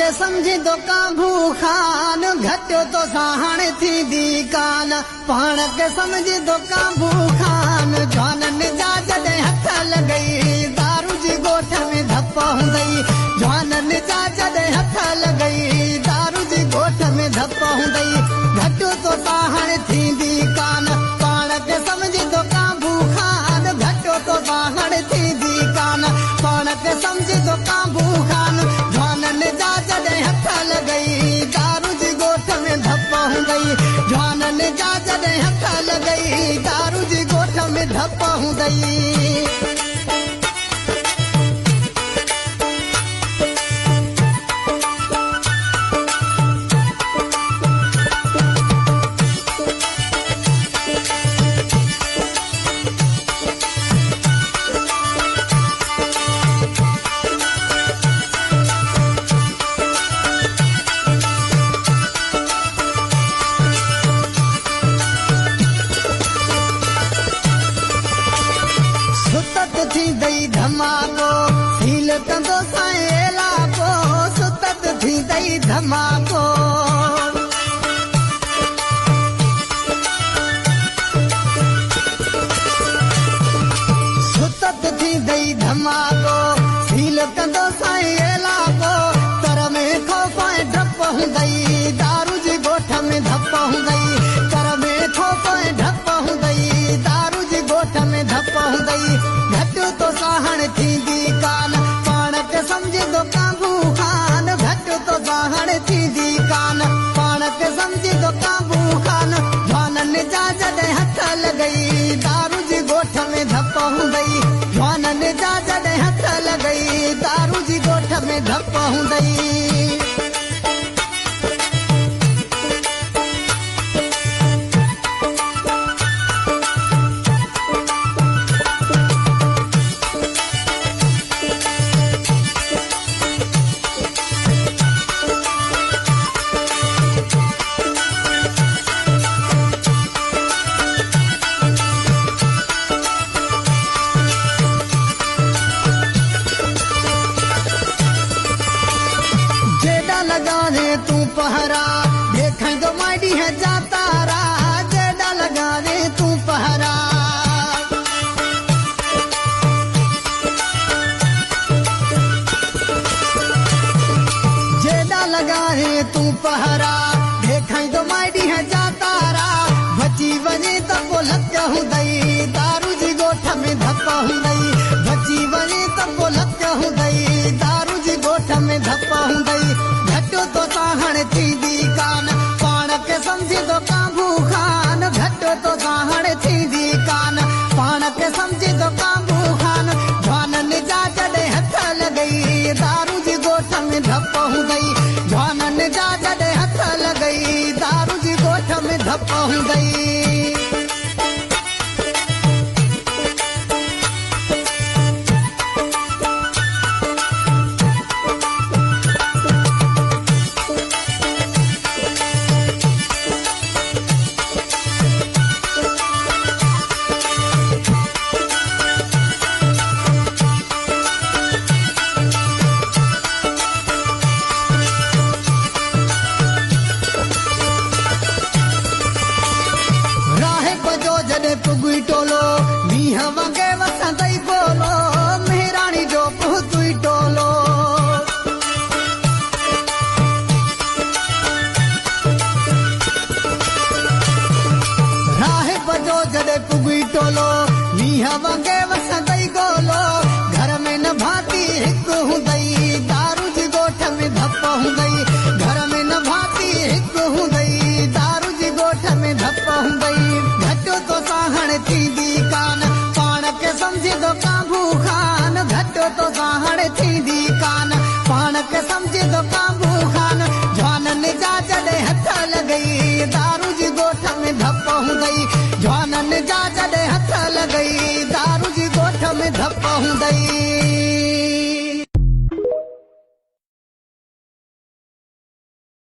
के समझी तो काबू खान घटो तो साहण थी दी कान पाण के समझी तो काबू खान जवानन जा जॾहिं हथ लॻई दारू जी ॻोठ में धप हूंदई जवानन जा जॾहिं हथ लॻई दारू जी ॻोठ में धप हूंदई घटो तो साहण थींदी कान पाण के समझी तो काबू खान घटो तो साहण थींदी कान पाण के समझी तो काबू खान जवानन जा जॾहिं हथ लॻई दारू जी ॻोठ में धप हूंदई जवानन जा जॾहिं हथ लॻई दारू जी ॻोठ में धप हूंदई थींदई धमाको फील कंदो साईं इलाको सुतत थींदई धमाको सुतत थींदई धमाको फील कंदो साईं इलाको तर में खौफ़ डप हूंदई दारू जी ॻोठ में धप हूंदई तर में खौफ़ डप हूंदई दारू जी ॻोठ में धप हूंदई घटो तो साहण थींदी कान पाण के समझी तो काबू खान घटो तो साहण थींदी कान पाण के समझी तो काबू खान जवानन जा जॾहिं हथ लॻई दारू जी ॻोठ में धप हूंदई जवानन जा जॾहिं हथ लॻई दारू जी ॻोठ में धप हूंदई लगा दे तू पहरा देखें तो माइडी है जाता रहा जेडा लगा दे तू पहरा जेडा लगा दे तू पहरा देखें तो माइडी है जाता रहा बची वने तो बोलत हूंदई दारू जी ॻोठ में धप हूंदई बची वने तो बोलत हूंदई दारू जी ॻोठ में धप हूंदई घटो तो साहण थींदी कान पाण के समझी तो काबू खान घटो तो साहण थींदी कान पाण के समझी तो काबू खान जवानन जा जॾहिं हथ लॻई दारू जी ॻोठ में धप हूंदई जवानन जा जॾहिं हथ लॻई दारू जी ॻोठ में धप हूंदई पुगुई टोलो मीह वगे वसंदई बोलो मेहरानी जो पुतुई टोलो राहे बजो जॾे पुगुई टोलो मीह वगे वसंदई गोलो घर में न भाती हिक हूंदई दारू जी ॻोठ में धप हूंदई घर में न भाती हिक हूंदई दारू जी ॻोठ में धप हूंदई घटो तो साहण थींदी कान पाण के समझी तो काबू खान घटो तो साहण थींदी कान पाण के समझी तो काबू खान जवानन जा जॾहिं हथ